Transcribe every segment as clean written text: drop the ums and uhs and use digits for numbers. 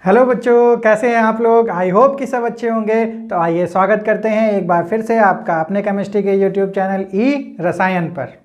Hello बच्चों, कैसे हैं आप लोग। आई होप कि सब अच्छे होंगे। तो आइए स्वागत करते हैं एक बार फिर से आपका अपने केमिस्ट्री के यूट्यूब चैनल ई रसायन पर।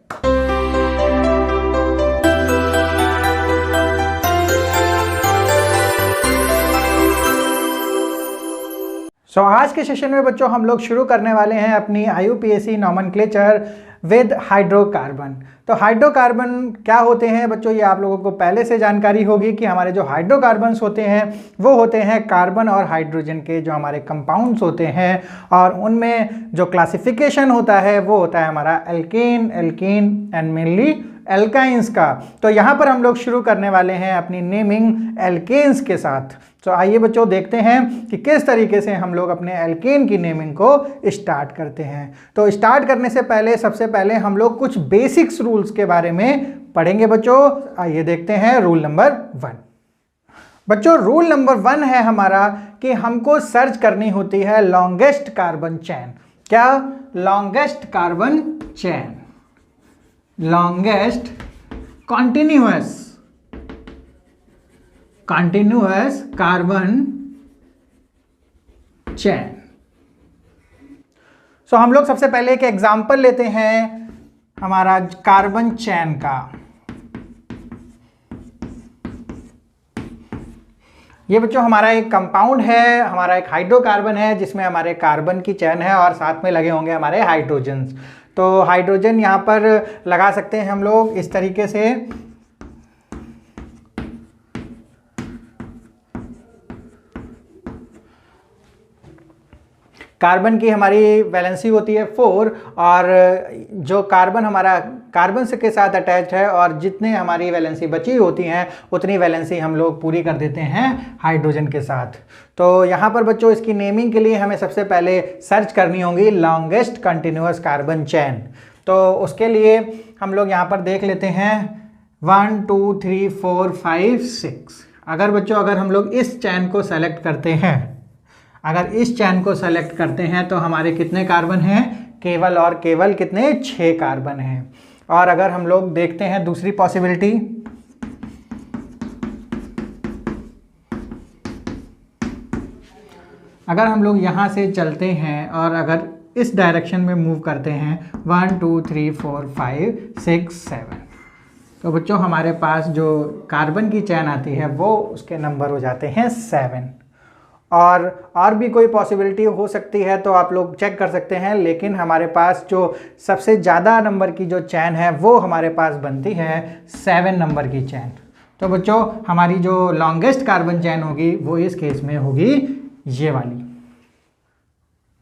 आज के सेशन में बच्चों हम लोग शुरू करने वाले हैं अपनी IUPAC नॉमेनक्लेचर विद हाइड्रोकार्बन। तो हाइड्रोकार्बन क्या होते हैं बच्चों, ये आप लोगों को पहले से जानकारी होगी कि हमारे जो हाइड्रोकार्बन्स होते हैं वो होते हैं कार्बन और हाइड्रोजन के जो हमारे कंपाउंड्स होते हैं, और उनमें जो क्लासिफिकेशन होता है वो होता है हमारा alkane, alkene and mainly alkynes का। तो यहाँ पर हम लोग शुरू करने वाले हैं अपनी नेमिंग एल्केन्स के साथ। तो आइए बच्चों देखते हैं कि किस तरीके से हम लोग अपने एल्केन की नेमिंग को स्टार्ट करते हैं। तो स्टार्ट करने से पहले सबसे पहले हम लोग कुछ बेसिक्स रूल्स के बारे में पढ़ेंगे बच्चों। आइए देखते हैं रूल नंबर 1। बच्चों रूल नंबर 1 है हमारा कि हमको सर्च करनी होती है लॉन्गेस्ट कार्बन चेन। क्या? Longest carbon chain, longest continuous carbon chain. So हम लोग सबसे पहले एक एग्जांपल लेते हैं हमारा कार्बन चेन का। ये बच्चों हमारा एक कंपाउंड है, हमारा एक हाइड्रोकार्बन है जिसमें हमारे कार्बन की चेन है और साथ में लगे होंगे हमारे हाइड्रोजन्स। तो हाइड्रोजन यहाँ पर लगा सकते हैं हम लोग इस तरीके से। कार्बन की हमारी वैलेंसी होती है 4, और जो कार्बन हमारा कार्बन से के साथ अटैच है और जितने हमारी वैलेंसी बची होती हैं उतनी वैलेंसी हम लोग पूरी कर देते हैं हाइड्रोजन के साथ। तो यहाँ पर बच्चों इसकी नेमिंग के लिए हमें सबसे पहले सर्च करनी होगी लॉन्गेस्ट कंटिन्यूअस कार्बन चेन। तो उसके लिए हम लोग यहाँ पर देख लेते हैं 1 2 3 4 5 6। अगर हम लोग इस चेन को सेलेक्ट करते हैं, अगर इस चेन को सेलेक्ट करते हैं तो हमारे कितने कार्बन हैं? केवल और केवल कितने? 6 कार्बन हैं। और अगर हम लोग देखते हैं दूसरी पॉसिबिलिटी, अगर हम लोग यहाँ से चलते हैं और अगर इस डायरेक्शन में मूव करते हैं 1 2 3 4 5 6 7, तो बच्चों हमारे पास जो कार्बन की चेन आती है वो उसके नंबर हो जाते हैं 7। और भी कोई पॉसिबिलिटी हो सकती है तो आप लोग चेक कर सकते हैं, लेकिन हमारे पास जो सबसे ज़्यादा नंबर की जो चेन है वो हमारे पास बनती है 7 नंबर की चेन। तो बच्चों हमारी जो लॉन्गेस्ट कार्बन चेन होगी वो इस केस में होगी ये वाली।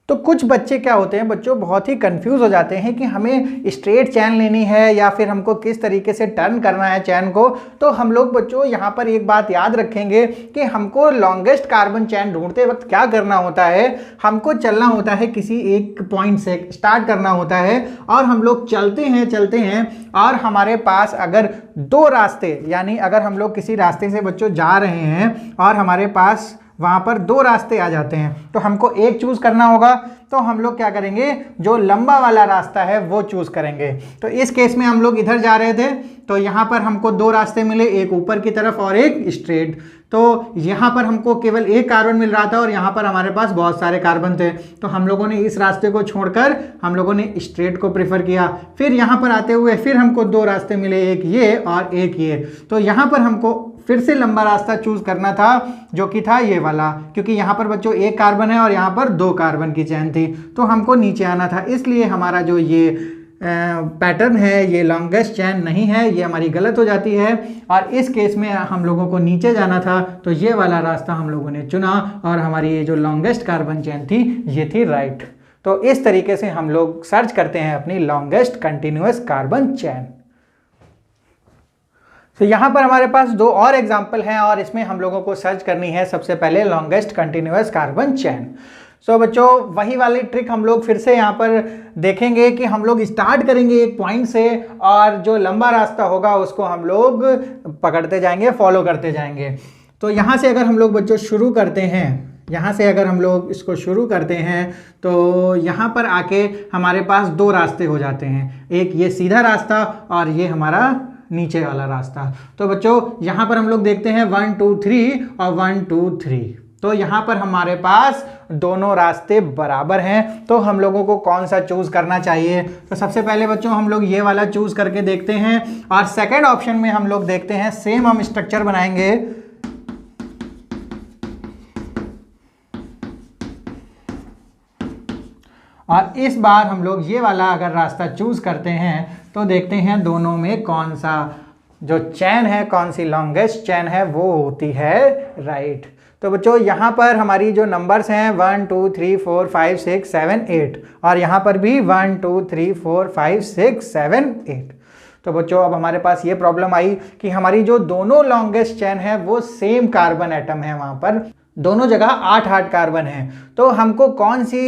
तो कुछ बच्चे क्या होते हैं बच्चों, बहुत ही कंफ्यूज हो जाते हैं कि हमें स्ट्रेट चैन लेनी है या फिर हमको किस तरीके से टर्न करना है चैन को। तो हम लोग बच्चों यहाँ पर एक बात याद रखेंगे कि हमको लॉन्गेस्ट कार्बन चैन ढूंढते वक्त क्या करना होता है, हमको चलना होता है किसी एक पॉइंट से स्टार्ट करना होता है, और हम लोग चलते हैं और हमारे पास अगर 2 रास्ते, यानी अगर हम लोग किसी रास्ते से बच्चों जा रहे हैं और हमारे पास वहाँ पर 2 रास्ते आ जाते हैं तो हमको एक चूज़ करना होगा। तो हम लोग क्या करेंगे, जो लंबा वाला रास्ता है वो चूज़ करेंगे। तो इस केस में हम लोग इधर जा रहे थे तो यहाँ पर हमको 2 रास्ते मिले, एक ऊपर की तरफ और एक स्ट्रेट। तो यहाँ पर हमको केवल एक कार्बन मिल रहा था और यहाँ पर हमारे पास बहुत सारे कार्बन थे, तो हम लोगों ने इस रास्ते को छोड़कर हम लोगों ने स्ट्रेट को प्रेफर किया। फिर यहाँ पर आते हुए फिर हमको 2 रास्ते मिले, एक ये और एक ये। तो यहाँ पर हमको फिर से लंबा रास्ता चूज करना था जो कि था ये वाला, क्योंकि यहाँ पर बच्चों एक कार्बन है और यहाँ पर 2 कार्बन की चेन थी, तो हमको नीचे आना था। इसलिए हमारा जो ये पैटर्न है ये लॉन्गेस्ट चेन नहीं है, ये हमारी गलत हो जाती है। और इस केस में हम लोगों को नीचे जाना था तो ये वाला रास्ता हम लोगों ने चुना और हमारी ये जो लॉन्गेस्ट कार्बन चेन थी ये थी राइट। तो इस तरीके से हम लोग सर्च करते हैं अपनी लॉन्गेस्ट कंटिन्यूअस कार्बन चेन। तो यहाँ पर हमारे पास 2 और एग्जाम्पल हैं और इसमें हम लोगों को सर्च करनी है सबसे पहले लॉन्गेस्ट कंटिन्यूअस कार्बन चेन। सो बच्चों वही वाली ट्रिक हम लोग फिर से यहाँ पर देखेंगे कि हम लोग स्टार्ट करेंगे एक पॉइंट से और जो लंबा रास्ता होगा उसको हम लोग पकड़ते जाएंगे, फॉलो करते जाएंगे। तो यहाँ से अगर हम लोग बच्चों शुरू करते हैं, यहाँ से अगर हम लोग इसको शुरू करते हैं तो यहाँ पर आके हमारे पास 2 रास्ते हो जाते हैं, एक ये सीधा रास्ता और ये हमारा नीचे वाला रास्ता। तो बच्चों यहाँ पर हम लोग देखते हैं 1 2 3 और 1 2 3, तो यहाँ पर हमारे पास दोनों रास्ते बराबर हैं। तो हम लोगों को कौन सा चूज करना चाहिए? तो सबसे पहले बच्चों हम लोग ये वाला चूज करके देखते हैं, और सेकंड ऑप्शन में हम लोग देखते हैं, सेम हम स्ट्रक्चर बनाएंगे। और इस बार हम लोग ये वाला अगर रास्ता चूज करते हैं तो देखते हैं दोनों में कौन सा जो चैन है, कौन सी लॉन्गेस्ट चैन है वो होती है राइट। तो बच्चों यहाँ पर हमारी जो नंबर्स हैं 1 2 3 4 5 6 7 8, और यहाँ पर भी 1 2 3 4 5 6 7 8। तो बच्चों अब हमारे पास ये प्रॉब्लम आई कि हमारी जो दोनों लॉन्गेस्ट चैन है वो सेम कार्बन एटम है, वहाँ पर दोनों जगह 8 कार्बन है। तो हमको कौन सी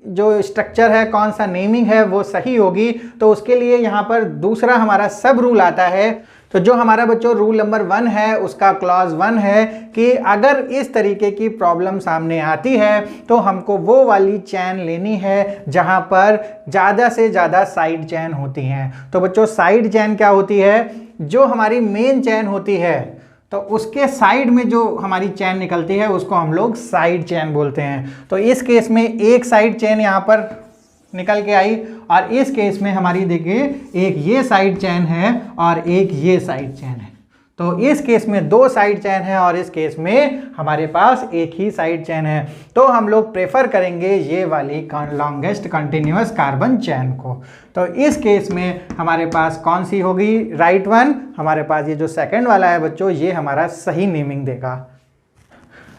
जो स्ट्रक्चर है, कौन सा नेमिंग है वो सही होगी, तो उसके लिए यहाँ पर दूसरा हमारा सब रूल आता है। तो जो हमारा बच्चों रूल नंबर 1 है उसका क्लॉज 1 है कि अगर इस तरीके की प्रॉब्लम सामने आती है तो हमको वो वाली चैन लेनी है जहाँ पर ज़्यादा से ज़्यादा साइड चैन होती हैं। तो बच्चों साइड चैन क्या होती है? जो हमारी मेन चैन होती है तो उसके साइड में जो हमारी चैन निकलती है उसको हम लोग साइड चैन बोलते हैं। तो इस केस में एक साइड चैन यहाँ पर निकल के आई, और इस केस में हमारी देखिए एक ये साइड चैन है और एक ये साइड चैन है। तो इस केस में 2 साइड चैन है और इस केस में हमारे पास एक ही साइड चैन है। तो हम लोग प्रेफर करेंगे ये वाली लॉन्गेस्ट कंटिन्यूअस कार्बन चैन को। तो इस केस में हमारे पास कौन सी होगी राइट वन? हमारे पास ये जो सेकंड वाला है बच्चों ये हमारा सही नेमिंग देगा।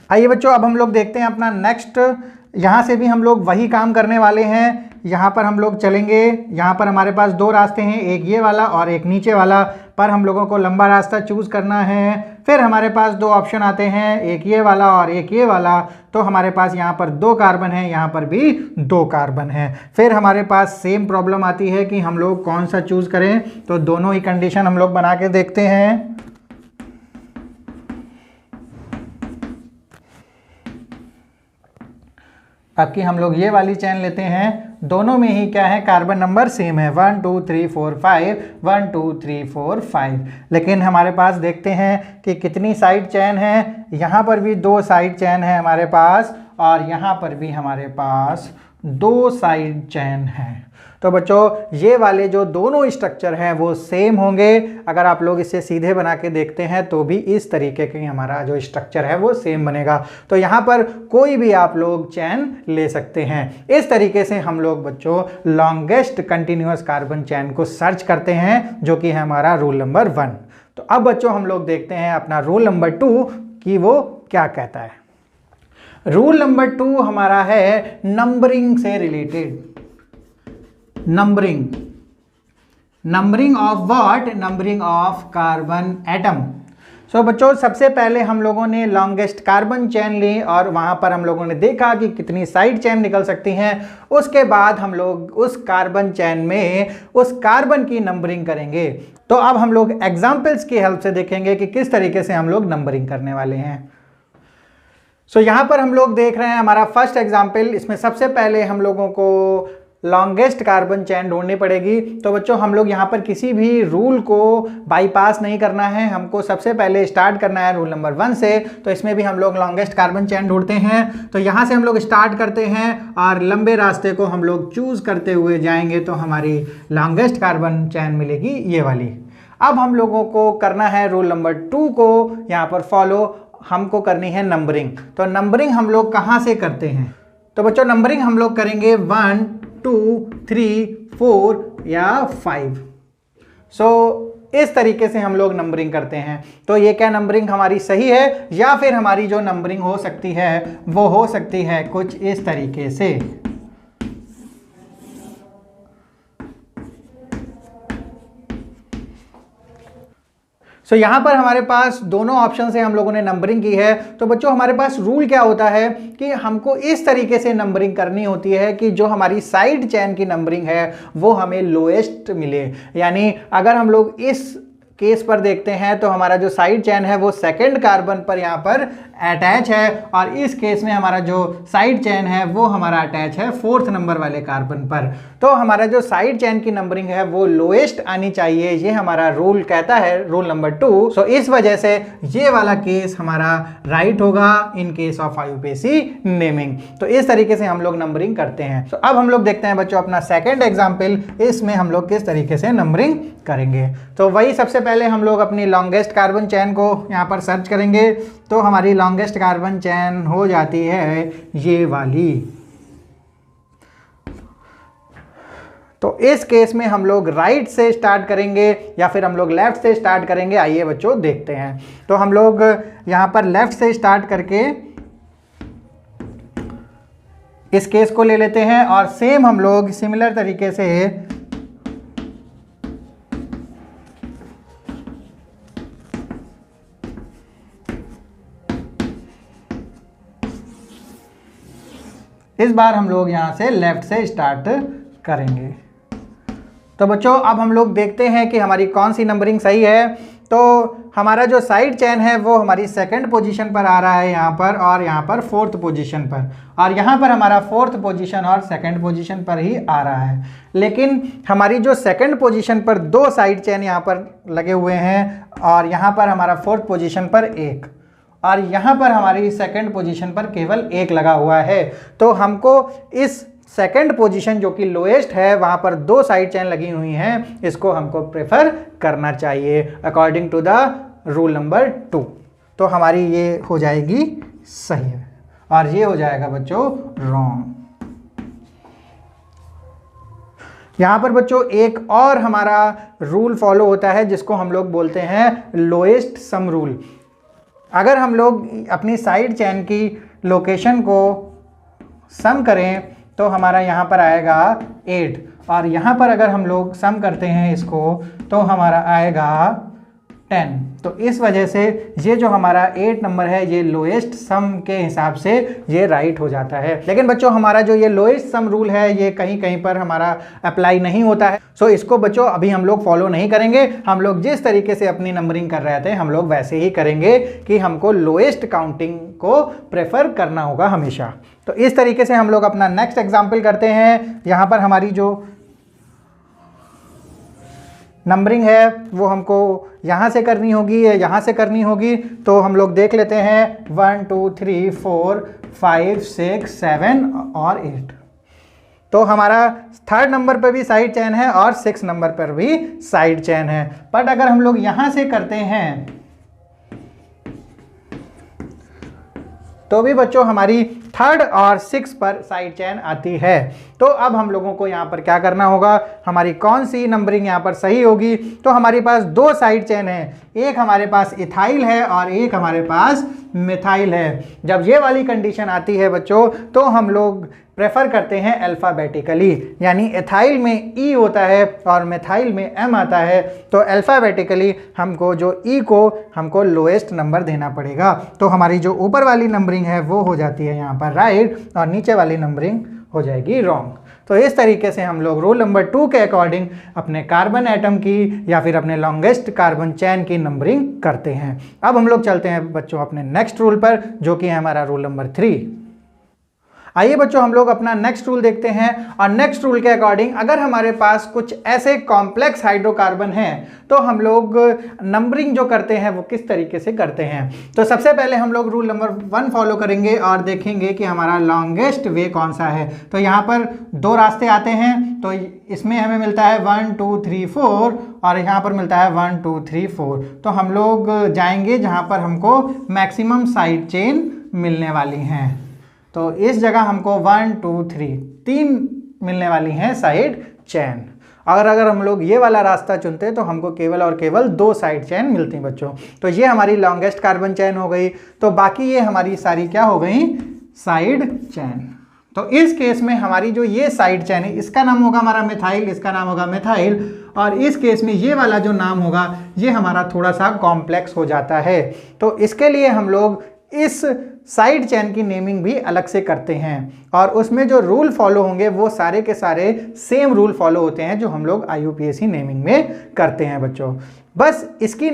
आइए बच्चों अब हम लोग देखते हैं अपना नेक्स्ट। यहाँ से भी हम लोग वही काम करने वाले हैं। यहाँ पर हम लोग चलेंगे, यहाँ पर हमारे पास 2 रास्ते हैं, एक ये वाला और एक नीचे वाला, पर हम लोगों को लंबा रास्ता चूज करना है। फिर हमारे पास 2 ऑप्शन आते हैं, एक ये वाला और एक ये वाला। तो हमारे पास यहाँ पर 2 कार्बन है, यहाँ पर भी 2 कार्बन है। फिर हमारे पास सेम प्रॉब्लम आती है कि हम लोग कौन सा चूज करें। तो दोनों ही कंडीशन हम लोग बना के देखते हैं। अब कि हम लोग ये वाली चैन लेते हैं, दोनों में ही क्या है कार्बन नंबर सेम है 1 2 3 4 5 1 2 3 4 5। लेकिन हमारे पास देखते हैं कि कितनी साइड चैन है। यहाँ पर भी 2 साइड चैन है हमारे पास, और यहाँ पर भी हमारे पास 2 साइड चैन है। तो बच्चों ये वाले जो दोनों स्ट्रक्चर हैं वो सेम होंगे। अगर आप लोग इसे सीधे बना के देखते हैं तो भी इस तरीके की हमारा जो स्ट्रक्चर है वो सेम बनेगा। तो यहाँ पर कोई भी आप लोग चैन ले सकते हैं। इस तरीके से हम लोग बच्चों लॉन्गेस्ट कंटिन्यूअस कार्बन चैन को सर्च करते हैं, जो कि है हमारा रूल नंबर 1। तो अब बच्चों हम लोग देखते हैं अपना रूल नंबर 2 कि वो क्या कहता है। रूल नंबर 2 हमारा है नंबरिंग से रिलेटेड। Numbering of what? Numbering of carbon atom. So बच्चों सबसे पहले हम लोगों ने लॉन्गेस्ट कार्बन चैन ली और वहां पर हम लोगों ने देखा कि कितनी साइड चैन निकल सकती हैं। उसके बाद हम लोग उस कार्बन चैन में उस कार्बन की नंबरिंग करेंगे। तो अब हम लोग एग्जाम्पल्स की हेल्प से देखेंगे कि किस तरीके से हम लोग नंबरिंग करने वाले हैं। सो यहाँ पर हम लोग देख रहे हैं हमारा फर्स्ट एग्जाम्पल। इसमें सबसे पहले हम लोगों को लॉन्गेस्ट कार्बन चैन ढूंढनी पड़ेगी। तो बच्चों हम लोग यहाँ पर किसी भी रूल को बाईपास नहीं करना है, हमको सबसे पहले स्टार्ट करना है रूल नंबर 1 से। तो इसमें भी हम लोग लॉन्गेस्ट कार्बन चैन ढूंढते हैं। तो यहाँ से हम लोग स्टार्ट करते हैं और लंबे रास्ते को हम लोग चूज करते हुए जाएंगे तो हमारी लॉन्गेस्ट कार्बन चैन मिलेगी ये वाली। अब हम लोगों को करना है रूल नंबर 2 को यहाँ पर फॉलो, हमको करनी है नंबरिंग। तो नंबरिंग हम लोग कहाँ से करते हैं? तो बच्चों नंबरिंग हम लोग करेंगे 1 2 3 4 या 5। सो इस तरीके से हम लोग नंबरिंग करते हैं। तो ये क्या नंबरिंग हमारी सही है, या फिर हमारी जो नंबरिंग हो सकती है वो हो सकती है कुछ इस तरीके से। तो यहाँ पर हमारे पास दोनों ऑप्शन से हम लोगों ने नंबरिंग की है। तो बच्चों हमारे पास रूल क्या होता है कि हमको इस तरीके से नंबरिंग करनी होती है कि जो हमारी साइड चैन की नंबरिंग है वो हमें लोएस्ट मिले। यानी अगर हम लोग इस केस पर देखते हैं तो हमारा जो साइड चेन है वो सेकंड कार्बन पर यहाँ पर अटैच है, और इस केस में हमारा जो साइड चेन है वो हमारा अटैच है 4th नंबर वाले कार्बन पर। तो हमारा जो साइड चेन की नंबरिंग है वो लोएस्ट आनी चाहिए, ये हमारा रूल कहता है, रूल नंबर 2। सो इस वजह से ये वाला केस हमारा राइट होगा in case of IUPAC naming. तो इस तरीके से हम लोग नंबरिंग करते हैं। तो अब हम लोग देखते हैं बच्चों अपना सेकेंड एग्जाम्पल, इसमें हम लोग किस तरीके से नंबरिंग करेंगे। तो वही सबसे पहले हम लोग अपनी लॉन्गेस्ट कार्बन चेन को यहाँ पर सर्च करेंगे। तो हमारी लॉन्गेस्ट कार्बन चेन हो जाती है ये वाली। तो इस केस में हम लोग राइट से स्टार्ट करेंगे या फिर हम लोग लेफ्ट से स्टार्ट करेंगे, आइए बच्चों देखते हैं। तो हम लोग यहाँ पर लेफ्ट से स्टार्ट करके इस केस को ले लेते हैं, और सेम हम लोग सिमिलर तरीके से इस बार हम लोग यहाँ से लेफ्ट से स्टार्ट करेंगे। तो बच्चों अब हम लोग देखते हैं कि हमारी कौन सी नंबरिंग सही है। तो हमारा जो साइड चेन है वो हमारी सेकंड पोजीशन पर आ रहा है यहाँ पर, और यहाँ पर 4th पोजीशन पर, और यहाँ पर हमारा 4th पोजीशन और सेकंड पोजीशन पर ही आ रहा है। लेकिन हमारी जो सेकंड पोजीशन पर 2 साइड चेन यहाँ पर लगे हुए हैं, और यहाँ पर हमारा 4th पोजीशन पर 1, और यहाँ पर हमारी सेकंड पोजीशन पर केवल 1 लगा हुआ है। तो हमको इस सेकंड पोजीशन जो कि लोएस्ट है वहाँ पर 2 साइड चेन लगी हुई हैं, इसको हमको प्रेफर करना चाहिए according to the rule number 2। तो हमारी ये हो जाएगी सही है, और ये हो जाएगा बच्चों रॉन्ग। यहाँ पर बच्चों एक और हमारा रूल फॉलो होता है जिसको हम लोग बोलते हैं लोएस्ट सम रूल। अगर हम लोग अपनी साइड चेन की लोकेशन को सम करें तो हमारा यहाँ पर आएगा 8, और यहाँ पर अगर हम लोग सम करते हैं इसको तो हमारा आएगा 10। तो इस वजह से ये जो हमारा 8 नंबर है ये लोएस्ट सम के हिसाब से ये राइट हो जाता है। लेकिन बच्चों हमारा जो ये लोएस्ट सम रूल है ये कहीं कहीं पर हमारा अप्लाई नहीं होता है। सो इसको बच्चों अभी हम लोग फॉलो नहीं करेंगे। हम लोग जिस तरीके से अपनी नंबरिंग कर रहे थे हम लोग वैसे ही करेंगे कि हमको लोएस्ट काउंटिंग को प्रेफर करना होगा हमेशा। तो इस तरीके से हम लोग अपना नेक्स्ट एग्जाम्पल करते हैं। यहाँ पर हमारी जो नंबरिंग है वो हमको यहाँ से करनी होगी या यहाँ से करनी होगी। तो हम लोग देख लेते हैं 1 2 3 4 5 6 7 और 8। तो हमारा 3rd नंबर पर भी साइड चेन है और 6 नंबर पर भी साइड चेन है। बट अगर हम लोग यहाँ से करते हैं तो भी बच्चों हमारी 3rd और 6 पर साइड चेन आती है। तो अब हम लोगों को यहाँ पर क्या करना होगा, हमारी कौन सी नंबरिंग यहाँ पर सही होगी। तो हमारे पास 2 साइड चेन है, एक हमारे पास इथाइल है और एक हमारे पास मिथाइल है। जब ये वाली कंडीशन आती है बच्चों तो हम लोग प्रेफर करते हैं अल्फ़ाबेटिकली, यानी एथाइल में ई होता है और मिथाइल में एम आता है। तो अल्फ़ाबेटिकली हमको जो ई को हमको लोएस्ट नंबर देना पड़ेगा। तो हमारी जो ऊपर वाली नंबरिंग है वो हो जाती है यहाँ पर राइट, और नीचे वाली नंबरिंग हो जाएगी रॉन्ग। तो इस तरीके से हम लोग रूल नंबर 2 के अकॉर्डिंग अपने कार्बन एटम की या फिर अपने लॉन्गेस्ट कार्बन चेन की नंबरिंग करते हैं। अब हम लोग चलते हैं बच्चों अपने नेक्स्ट रूल पर, जो कि है हमारा रूल नंबर 3। आइए बच्चों हम लोग अपना नेक्स्ट रूल देखते हैं। और नेक्स्ट रूल के अकॉर्डिंग अगर हमारे पास कुछ ऐसे कॉम्प्लेक्स हाइड्रोकार्बन हैं तो हम लोग नंबरिंग जो करते हैं वो किस तरीके से करते हैं। तो सबसे पहले हम लोग रूल नंबर 1 फॉलो करेंगे और देखेंगे कि हमारा लॉन्गेस्ट वे कौन सा है। तो यहाँ पर 2 रास्ते आते हैं, तो इसमें हमें मिलता है 1 2 3 4 और यहाँ पर मिलता है 1 2 3 4। तो हम लोग जाएंगे जहाँ पर हमको मैक्सिमम साइड चेन मिलने वाली हैं। तो इस जगह हमको 1 2 3 मिलने वाली हैं साइड चेन। अगर हम लोग ये वाला रास्ता चुनते हैं तो हमको केवल और केवल 2 साइड चेन मिलती हैं बच्चों। तो ये हमारी लॉन्गेस्ट कार्बन चेन हो गई। तो बाकी ये हमारी सारी क्या हो गई, साइड चेन। तो इस केस में हमारी जो ये साइड चेन है इसका नाम होगा हमारा मिथाइल, इसका नाम होगा मिथाइल, और इस केस में ये वाला जो नाम होगा ये हमारा थोड़ा सा कॉम्प्लेक्स हो जाता है। तो इसके लिए हम लोग इस साइड चेन की नेमिंग भी अलग से करते हैं और उसमें जो रूल फॉलो होंगे वो सारे के सारे सेम रूल फॉलो होते हैं जो हम लोग IUPAC नेमिंग में करते हैं बच्चों। बस इसकी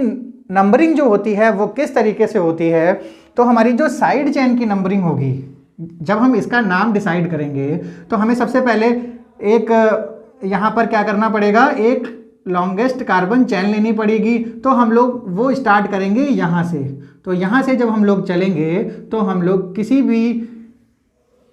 नंबरिंग जो होती है वो किस तरीके से होती है, तो हमारी जो साइड चेन की नंबरिंग होगी, जब हम इसका नाम डिसाइड करेंगे तो हमें सबसे पहले एक यहाँ पर क्या करना पड़ेगा, एक लॉन्गेस्ट कार्बन चेन लेनी पड़ेगी। तो हम लोग वो स्टार्ट करेंगे यहाँ से। तो यहाँ से जब हम लोग चलेंगे तो हम लोग किसी भी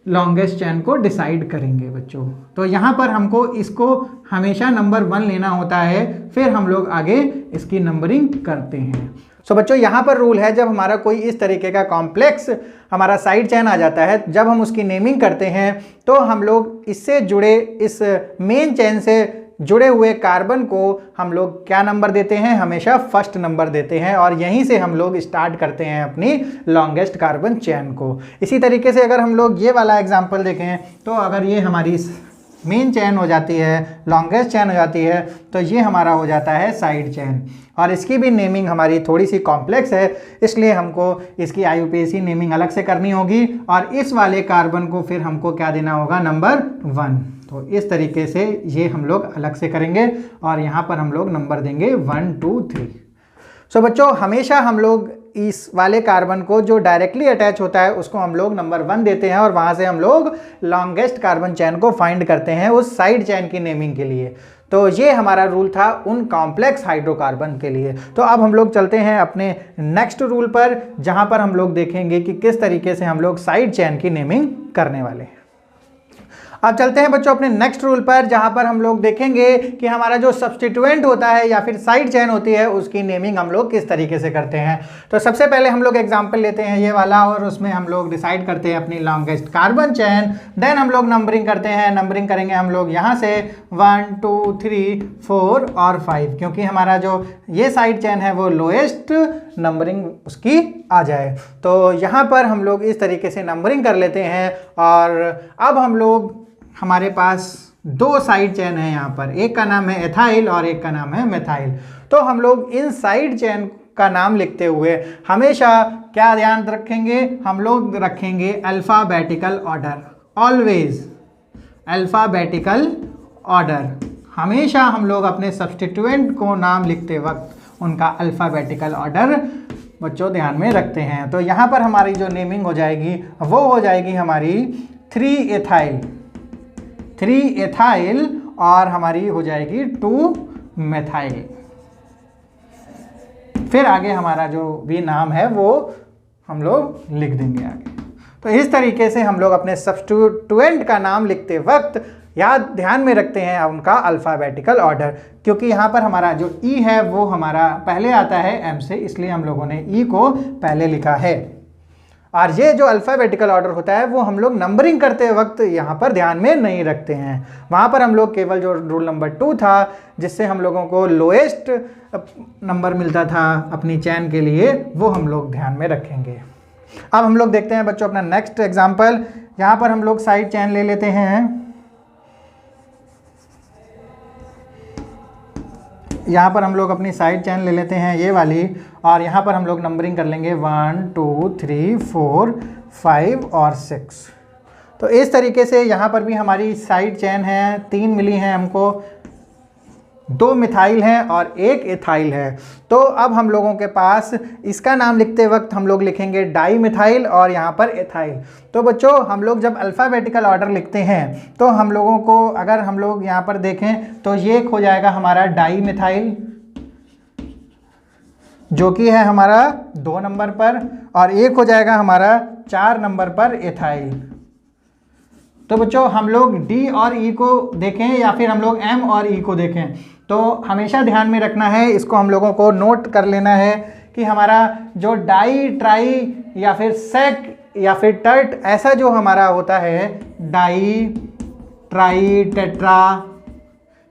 लॉन्गेस्ट चेन को डिसाइड करेंगे बच्चों। तो यहाँ पर हमको इसको हमेशा नंबर 1 लेना होता है, फिर हम लोग आगे इसकी नंबरिंग करते हैं। सो बच्चों यहाँ पर रूल है, जब हमारा कोई इस तरीके का कॉम्प्लेक्स हमारा साइड चेन आ जाता है, जब हम उसकी नेमिंग करते हैं तो हम लोग इससे जुड़े, इस मेन चेन से जुड़े हुए कार्बन को हम लोग क्या नंबर देते हैं, हमेशा फर्स्ट नंबर देते हैं, और यहीं से हम लोग स्टार्ट करते हैं अपनी लॉन्गेस्ट कार्बन चेन को। इसी तरीके से अगर हम लोग ये वाला एग्जांपल देखें, तो अगर ये हमारी मेन चेन हो जाती है, लॉन्गेस्ट चेन हो जाती है, तो ये हमारा हो जाता है साइड चेन। और इसकी भी नेमिंग हमारी थोड़ी सी कॉम्प्लेक्स है, इसलिए हमको इसकी IUPAC नेमिंग अलग से करनी होगी, और इस वाले कार्बन को फिर हमको क्या देना होगा, नंबर 1। तो इस तरीके से ये हम लोग अलग से करेंगे, और यहाँ पर हम लोग नंबर देंगे 1 2 3। सो बच्चों हमेशा हम लोग इस वाले कार्बन को जो डायरेक्टली अटैच होता है उसको हम लोग नंबर 1 देते हैं, और वहाँ से हम लोग लॉन्गेस्ट कार्बन चेन को फाइंड करते हैं उस साइड चेन की नेमिंग के लिए। तो ये हमारा रूल था उन कॉम्प्लेक्स हाइड्रोकार्बन के लिए। तो अब हम लोग चलते हैं अपने नेक्स्ट रूल पर, जहाँ पर हम लोग देखेंगे कि किस तरीके से हम लोग साइड चेन की नेमिंग करने वाले हैं। अब चलते हैं बच्चों अपने नेक्स्ट रूल पर, जहां पर हम लोग देखेंगे कि हमारा जो सब्स्टिट्यूएंट होता है या फिर साइड चेन होती है उसकी नेमिंग हम लोग किस तरीके से करते हैं। तो सबसे पहले हम लोग एग्जांपल लेते हैं ये वाला, और उसमें हम लोग डिसाइड करते हैं अपनी लॉन्गेस्ट कार्बन चेन। देन हम लोग नंबरिंग करते हैं। नंबरिंग करेंगे हम लोग यहाँ से 1 2 3 4 और 5, क्योंकि हमारा जो ये साइड चेन है वो लोएस्ट नंबरिंग उसकी आ जाए। तो यहाँ पर हम लोग इस तरीके से नंबरिंग कर लेते हैं। और अब हम लोग, हमारे पास 2 साइड चेन है यहाँ पर, एक का नाम है एथाइल और एक का नाम है मेथाइल। तो हम लोग इन साइड चेन का नाम लिखते हुए हमेशा क्या ध्यान रखेंगे, हम लोग रखेंगे alphabetical order. Always alphabetical order, हमेशा हम लोग अपने सब्स्टिट्यूएंट को नाम लिखते वक्त उनका अल्फ़ाबेटिकल ऑर्डर बच्चों ध्यान में रखते हैं। तो यहाँ पर हमारी जो नेमिंग हो जाएगी वो हो जाएगी हमारी 3 एथाइल और हमारी हो जाएगी 2 मेथाइल। फिर आगे हमारा जो भी नाम है वो हम लोग लिख देंगे आगे। तो इस तरीके से हम लोग अपने सब्स्टिट्यूएंट का नाम लिखते वक्त याद ध्यान में रखते हैं उनका अल्फ़ाबेटिकल ऑर्डर, क्योंकि यहाँ पर हमारा जो ई है वो हमारा पहले आता है एम से, इसलिए हम लोगों ने ई को पहले लिखा है। और ये जो अल्फ़ाबेटिकल ऑर्डर होता है वो हम लोग नंबरिंग करते वक्त यहाँ पर ध्यान में नहीं रखते हैं। वहाँ पर हम लोग केवल जो रूल नंबर 2 था, जिससे हम लोगों को लोएस्ट नंबर मिलता था अपनी चैन के लिए, वो हम लोग ध्यान में रखेंगे। अब हम लोग देखते हैं बच्चों अपना नेक्स्ट एग्जाम्पल। यहाँ पर हम लोग साइड चैन ले लेते हैं। यहाँ पर हम लोग अपनी साइड चैन ले लेते हैं ये वाली, और यहाँ पर हम लोग नंबरिंग कर लेंगे 1 2 3 4 5 और 6। तो इस तरीके से यहाँ पर भी हमारी साइड चैन है, 3 मिली हैं हमको, 2 मिथाइल हैं और 1 एथाइल है। तो अब हम लोगों के पास इसका नाम लिखते वक्त हम लोग लिखेंगे डाई मिथाइल और यहाँ पर एथाइल। तो बच्चों हम लोग जब अल्फ़ाबेटिकल ऑर्डर लिखते हैं तो हम लोगों को, अगर हम लोग यहाँ पर देखें तो ये हो जाएगा हमारा डाई मिथाइल, जो कि है हमारा 2 नंबर पर, और एक हो जाएगा हमारा 4 नंबर पर एथाइल। तो बच्चों हम लोग डी और ई को देखें या फिर हम लोग एम और ई को देखें, तो हमेशा ध्यान में रखना है, इसको हम लोगों को नोट कर लेना है कि हमारा जो डाई, ट्राई या फिर सेक या फिर टर्ट, ऐसा जो हमारा होता है डाई, ट्राई, टेट्रा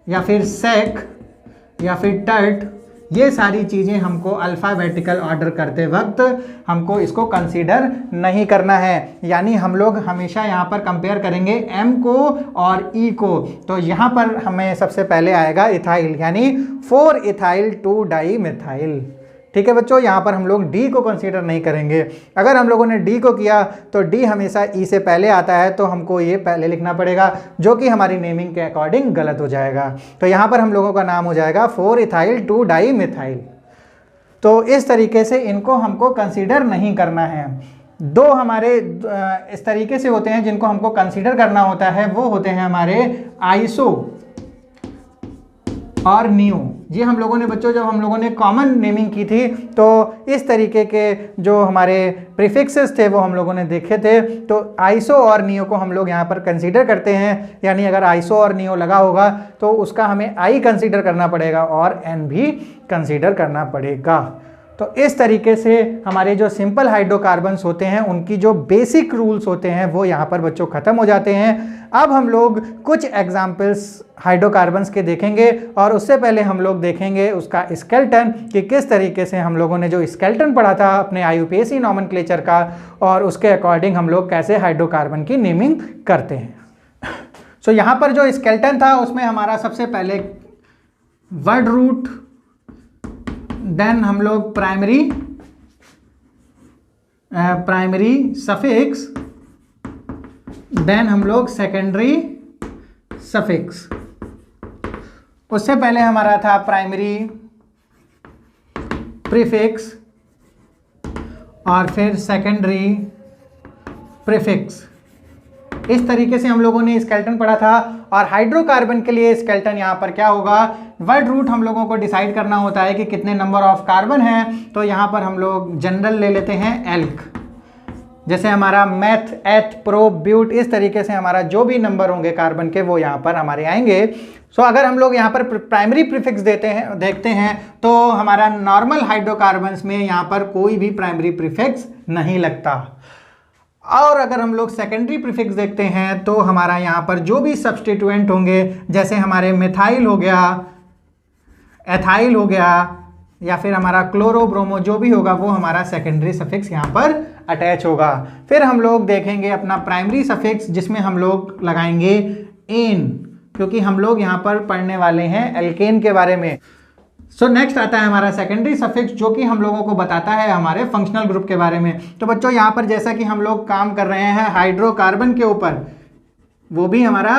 या फिर सेक या फिर टर्ट, ये सारी चीज़ें हमको अल्फ़ाबेटिकल ऑर्डर करते वक्त हमको इसको कंसीडर नहीं करना है। यानी हम लोग हमेशा यहाँ पर कंपेयर करेंगे एम को और ई को। तो यहाँ पर हमें सबसे पहले आएगा इथाइल, यानी 4 इथाइल 2 डाई मिथाइल। ठीक है बच्चों, यहाँ पर हम लोग डी को कंसीडर नहीं करेंगे। अगर हम लोगों ने डी को किया तो डी हमेशा ई से पहले आता है, तो हमको ये पहले लिखना पड़ेगा, जो कि हमारी नेमिंग के अकॉर्डिंग गलत हो जाएगा। तो यहाँ पर हम लोगों का नाम हो जाएगा 4-इथाइल 2-डाईमिथाइल। तो इस तरीके से इनको हमको कंसीडर नहीं करना है। दो हमारे इस तरीके से होते हैं जिनको हमको कंसीडर करना होता है, वो होते हैं हमारे आइसो और नियो। ये हम लोगों ने बच्चों जब हम लोगों ने कॉमन नेमिंग की थी तो इस तरीके के जो हमारे प्रीफिक्सेस थे वो हम लोगों ने देखे थे। तो आइसो और नियो को हम लोग यहाँ पर कंसीडर करते हैं, यानी अगर आइसो और नियो लगा होगा तो उसका हमें आई कंसीडर करना पड़ेगा और एन भी कंसीडर करना पड़ेगा। तो इस तरीके से हमारे जो सिंपल हाइड्रोकार्बन्स होते हैं उनकी जो बेसिक रूल्स होते हैं वो यहाँ पर बच्चों ख़त्म हो जाते हैं। अब हम लोग कुछ एग्जाम्पल्स हाइड्रोकार्बन्स के देखेंगे और उससे पहले हम लोग देखेंगे उसका स्केलेटन, कि किस तरीके से हम लोगों ने जो स्केलेटन पढ़ा था अपने IUPAC नॉमेनक्लेचर का, और उसके अकॉर्डिंग हम लोग कैसे हाइड्रोकार्बन की नेमिंग करते हैं। सो यहाँ पर जो स्केलेटन था उसमें हमारा सबसे पहले वर्ड रूट, देन हम लोग प्राइमरी सफिक्स, देन हम लोग सेकेंडरी सफिक्स। उससे पहले हमारा था प्राइमरी प्रीफिक्स और फिर सेकेंडरी प्रीफिक्स। इस तरीके से हम लोगों ने स्केलेटन पढ़ा था। और हाइड्रोकार्बन के लिए स्केलेटन यहाँ पर क्या होगा, वर्ड रूट हम लोगों को डिसाइड करना होता है कि कितने नंबर ऑफ कार्बन है। तो यहाँ पर हम लोग जनरल ले लेते हैं एल्क, जैसे हमारा मैथ, एथ, प्रो, ब्यूट, इस तरीके से हमारा जो भी नंबर होंगे कार्बन के वो यहाँ पर हमारे आएंगे। सो अगर हम लोग यहाँ पर प्राइमरी प्रीफिक्स देखते हैं तो हमारा नॉर्मल हाइड्रोकार्बन्स में यहाँ पर कोई भी प्राइमरी प्रीफिक्स नहीं लगता। और अगर हम लोग सेकेंडरी प्रीफिक्स देखते हैं तो हमारा यहाँ पर जो भी सब्स्टिट्यूएंट होंगे, जैसे हमारे मिथाइल हो गया, एथाइल हो गया, या फिर हमारा क्लोरो ब्रोमो, जो भी होगा वो हमारा सेकेंडरी सफिक्स यहाँ पर अटैच होगा। फिर हम लोग देखेंगे अपना प्राइमरी सफिक्स, जिसमें हम लोग लगाएंगे एन, क्योंकि हम लोग यहाँ पर पढ़ने वाले हैं एल्केन के बारे में। सो नेक्स्ट आता है हमारा सेकेंडरी सफिक्स, जो कि हम लोगों को बताता है हमारे फंक्शनल ग्रुप के बारे में। तो बच्चों यहाँ पर जैसा कि हम लोग काम कर रहे हैं हाइड्रोकार्बन के ऊपर, वो भी हमारा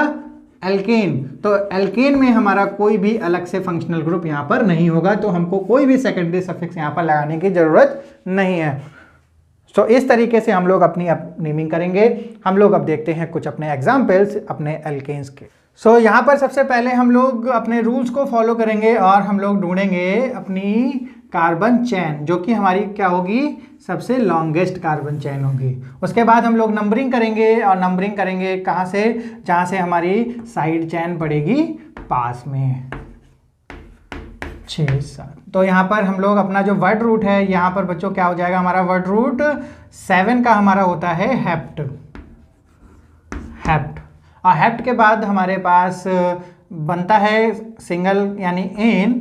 एल्केन, तो एल्केन में हमारा कोई भी अलग से फंक्शनल ग्रुप यहाँ पर नहीं होगा, तो हमको कोई भी सेकेंडरी सफिक्स यहाँ पर लगाने की ज़रूरत नहीं है। तो इस तरीके से हम लोग अपनी नेमिंग करेंगे। हम लोग अब देखते हैं कुछ अपने एग्जाम्पल्स अपने एल्केन्स के। सो यहाँ पर सबसे पहले हम लोग अपने रूल्स को फॉलो करेंगे और हम लोग ढूंढेंगे अपनी कार्बन चेन, जो कि हमारी क्या होगी, सबसे लॉन्गेस्ट कार्बन चेन होगी। उसके बाद हम लोग नंबरिंग करेंगे, और नंबरिंग करेंगे कहाँ से, जहाँ से हमारी साइड चेन पड़ेगी पास में 6-7। तो यहाँ पर हम लोग अपना जो वर्ड रूट है, यहाँ पर बच्चों क्या हो जाएगा, हमारा वर्ड रूट 7 का हमारा होता है हेप्ट। और हेप्ट के बाद हमारे पास बनता है सिंगल यानी एन,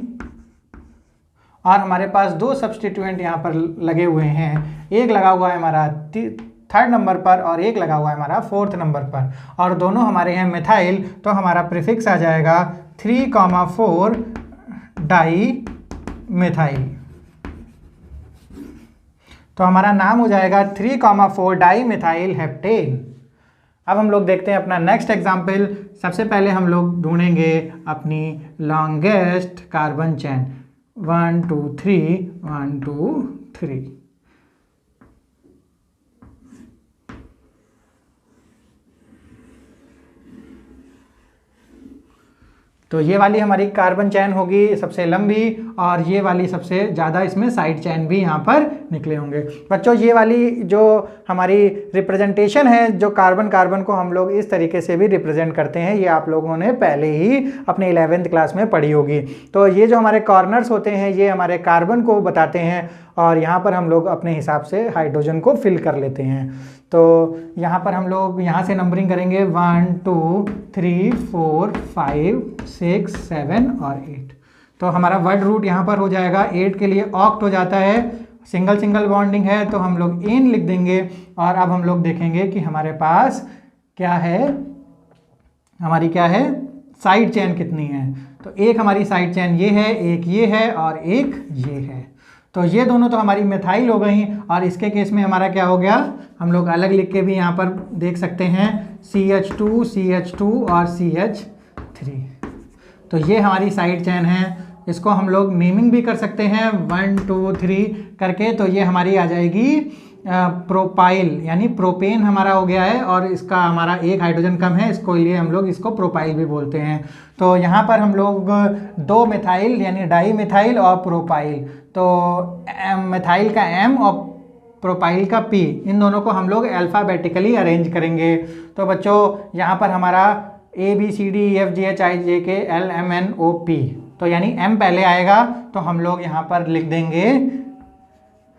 और हमारे पास दो सब्स्टिट्यूएंट यहाँ पर लगे हुए हैं। एक लगा हुआ है हमारा 3rd नंबर पर और एक लगा हुआ है हमारा 4th नंबर पर, और दोनों हमारे हैं मिथाइल। तो हमारा प्रीफिक्स आ जाएगा 3,4 डाई मिथाइल। तो हमारा नाम हो जाएगा 3,4 डाई मिथाइल हेप्टेन। अब हम लोग देखते हैं अपना नेक्स्ट एग्जाम्पल। सबसे पहले हम लोग ढूंढेंगे अपनी लॉन्गेस्ट कार्बन चेन 1 2 3 1 2 3। तो ये वाली हमारी कार्बन चेन होगी सबसे लंबी, और ये वाली सबसे ज़्यादा, इसमें साइड चेन भी यहाँ पर निकले होंगे। बच्चों ये वाली जो हमारी रिप्रेजेंटेशन है, जो कार्बन को हम लोग इस तरीके से भी रिप्रेजेंट करते हैं, ये आप लोगों ने पहले ही अपने 11th क्लास में पढ़ी होगी। तो ये जो हमारे कॉर्नर्स होते हैं ये हमारे कार्बन को बताते हैं, और यहाँ पर हम लोग अपने हिसाब से हाइड्रोजन को फिल कर लेते हैं। तो यहाँ पर हम लोग यहाँ से नंबरिंग करेंगे 1 2 3 4 5 6 7 और 8। तो हमारा वर्ड रूट यहाँ पर हो जाएगा 8 के लिए ऑक्ट हो जाता है, सिंगल बॉन्डिंग है तो हम लोग एन लिख देंगे। और अब हम लोग देखेंगे कि हमारे पास क्या है, हमारी क्या है साइड चेन कितनी है। तो एक हमारी साइड चेन ये है, एक ये है और एक ये है। तो ये दोनों तो हमारी मिथाइल हो गई, और इसके केस में हमारा क्या हो गया, हम लोग अलग लिख के भी यहाँ पर देख सकते हैं CH2 CH2 और CH3। तो ये हमारी साइड चेन है, इसको हम लोग नेमिंग भी कर सकते हैं 1 2 3 करके। तो ये हमारी आ जाएगी प्रोपाइल, यानी प्रोपेन हमारा हो गया है, और इसका हमारा एक हाइड्रोजन कम है, इसको लिए हम लोग इसको प्रोपाइल भी बोलते हैं। तो यहाँ पर हम लोग 2 मिथाइल यानी डाई मिथाइल और प्रोपाइल, तो मिथाइल का M और प्रोपाइल का P, इन दोनों को हम लोग अल्फ़ाबेटिकली अरेंज करेंगे। तो बच्चों यहाँ पर हमारा ABCDEFGHIJKLMNOP, तो यानी M पहले आएगा, तो हम लोग यहाँ पर लिख देंगे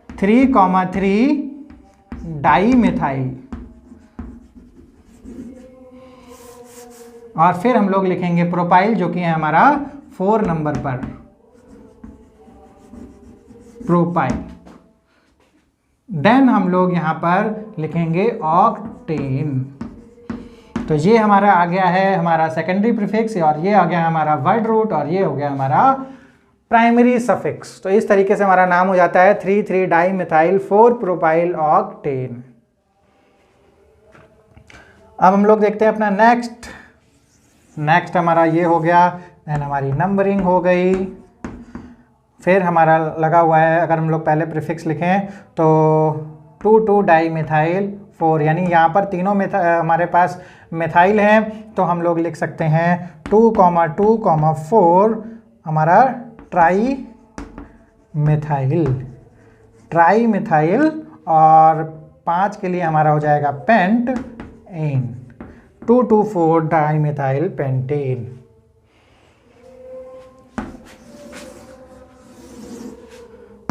3,3 डाई मिथाइल, और फिर हम लोग लिखेंगे प्रोपाइल जो कि है हमारा 4 नंबर पर, प्रोपाइल। देन हम लोग यहाँ पर लिखेंगे ऑक्टेन। तो ये हमारा आ गया है हमारा सेकेंडरी प्रीफिक्स, और ये आ गया हमारा वर्ड रूट, और ये हो गया हमारा प्राइमरी सफिक्स। तो इस तरीके से हमारा नाम हो जाता है 3,3 डाई मिथाइल 4 प्रोपाइल ऑक्टेन। अब हम लोग देखते हैं अपना नेक्स्ट हमारा ये हो गया, देन हमारी नंबरिंग हो गई, फिर हमारा लगा हुआ है, अगर हम लोग पहले प्रीफिक्स लिखें तो 2,2 डाई मिथाइल 4, यानी यहाँ पर तीनों हमारे पास मिथाइल हैं, तो हम लोग लिख सकते हैं 2,2,4 हमारा ट्राई मिथाइल, और 5 के लिए हमारा हो जाएगा pentane, 2,2,4 dimethyl pentane.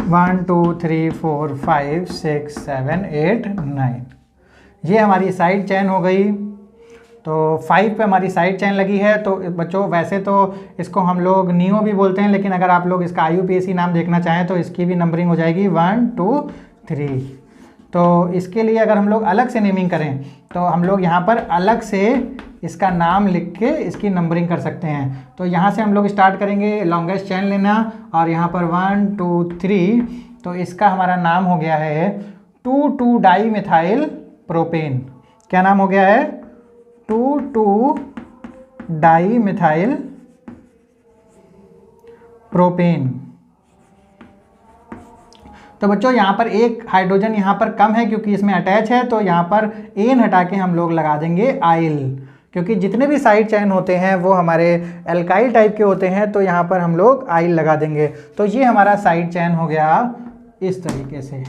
One 2 3 4 5 6 7 8 9, ये हमारी साइड चेन हो गई। तो 5 पे हमारी साइड चेन लगी है। तो बच्चों वैसे तो इसको हम लोग नियो भी बोलते हैं, लेकिन अगर आप लोग इसका IUPAC नाम देखना चाहें तो इसकी भी नंबरिंग हो जाएगी 1 2 3। तो इसके लिए अगर हम लोग अलग से नेमिंग करें तो हम लोग यहाँ पर अलग से इसका नाम लिख के इसकी नंबरिंग कर सकते हैं। तो यहाँ से हम लोग स्टार्ट करेंगे लॉन्गेस्ट चेन लेना, और यहाँ पर 1 2 3, तो इसका हमारा नाम हो गया है 2,2 डाई मिथाइल प्रोपेन। क्या नाम हो गया है? 2,2 डाई मिथाइल प्रोपेन। तो बच्चों यहाँ पर एक हाइड्रोजन यहाँ पर कम है क्योंकि इसमें अटैच है, तो यहाँ पर एन हटा के हम लोग लगा देंगे आइल, क्योंकि जितने भी साइड चेन होते हैं वो हमारे एल्काइल टाइप के होते हैं, तो यहाँ पर हम लोग आइल लगा देंगे। तो ये हमारा साइड चेन हो गया इस तरीके से।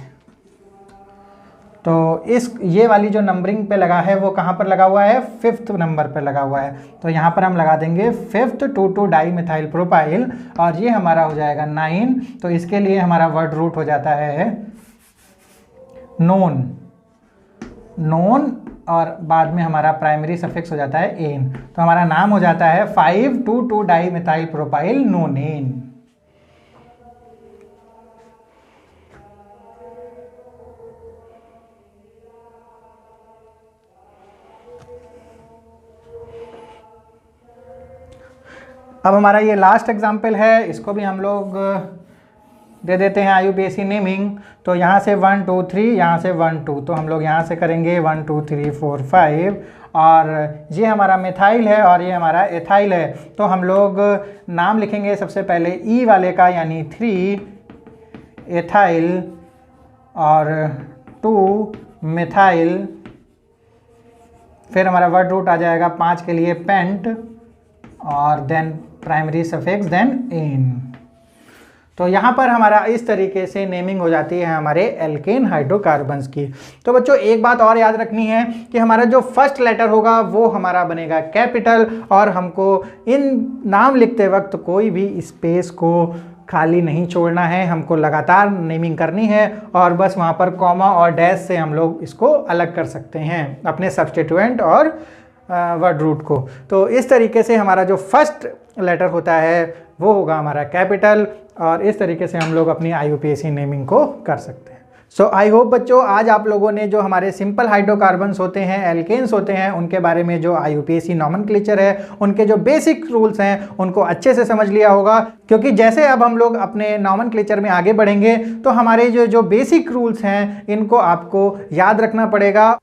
तो ये वाली जो नंबरिंग पे लगा है वो कहाँ पर लगा हुआ है? 5th नंबर पर लगा हुआ है। तो यहाँ पर हम लगा देंगे 5th 2,2 डाई मिथाइल प्रोपाइल, और ये हमारा हो जाएगा 9। तो इसके लिए हमारा वर्ड रूट हो जाता है नोन, और बाद में हमारा प्राइमरी सफिक्स हो जाता है एन। तो हमारा नाम हो जाता है 5,2,2 डाई मिथाइल प्रोपाइल नोनेन। अब हमारा ये लास्ट एग्जाम्पल है, इसको भी हम लोग दे देते हैं IUPAC नेमिंग। तो यहाँ से 1 2 3, यहाँ से 1 2, तो हम लोग यहाँ से करेंगे 1 2 3 4 5, और ये हमारा मिथाइल है और ये हमारा एथाइल है। तो हम लोग नाम लिखेंगे सबसे पहले ई वाले का, यानी 3 एथाइल और 2 मिथाइल, फिर हमारा वर्ड रूट आ जाएगा 5 के लिए पेंट, और then primary suffix then ane. तो यहाँ पर हमारा इस तरीके से नेमिंग हो जाती है हमारे एल्केन हाइड्रोकार्बन्स की। तो बच्चों एक बात और याद रखनी है कि हमारा जो फर्स्ट लेटर होगा वो हमारा बनेगा कैपिटल, और हमको इन नाम लिखते वक्त कोई भी स्पेस को खाली नहीं छोड़ना है, हमको लगातार नेमिंग करनी है, और बस वहाँ पर कॉमा और डैश से हम लोग इसको अलग कर सकते हैं अपने सब्स्टिट्यूएंट और वर्ड रूट को। तो इस तरीके से हमारा जो फर्स्ट लेटर होता है वो होगा हमारा कैपिटल, और इस तरीके से हम लोग अपनी IUPAC नेमिंग को कर सकते हैं। सो आई होप बच्चों आज आप लोगों ने जो हमारे सिंपल हाइड्रोकार्बन्स होते हैं, एल्केन्स होते हैं, उनके बारे में जो IUPAC नॉमेनक्लेचर है, उनके जो बेसिक रूल्स हैं उनको अच्छे से समझ लिया होगा। क्योंकि जैसे अब हम लोग अपने नॉमेनक्लेचर में आगे बढ़ेंगे तो हमारे जो बेसिक रूल्स हैं इनको आपको याद रखना पड़ेगा।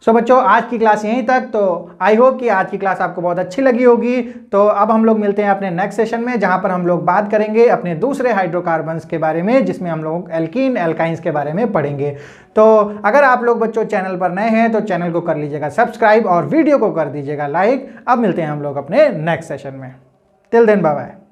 सो बच्चों आज की क्लास यहीं तक। तो आई होप कि आज की क्लास आपको बहुत अच्छी लगी होगी। तो अब हम लोग मिलते हैं अपने नेक्स्ट सेशन में, जहां पर हम लोग बात करेंगे अपने दूसरे हाइड्रोकार्बन्स के बारे में, जिसमें हम लोग एल्कीन एल्काइंस के बारे में पढ़ेंगे। तो अगर आप लोग बच्चों चैनल पर नए हैं तो चैनल को कर लीजिएगा सब्सक्राइब और वीडियो को कर दीजिएगा लाइक। अब मिलते हैं हम लोग अपने नेक्स्ट सेशन में। Till then bye bye.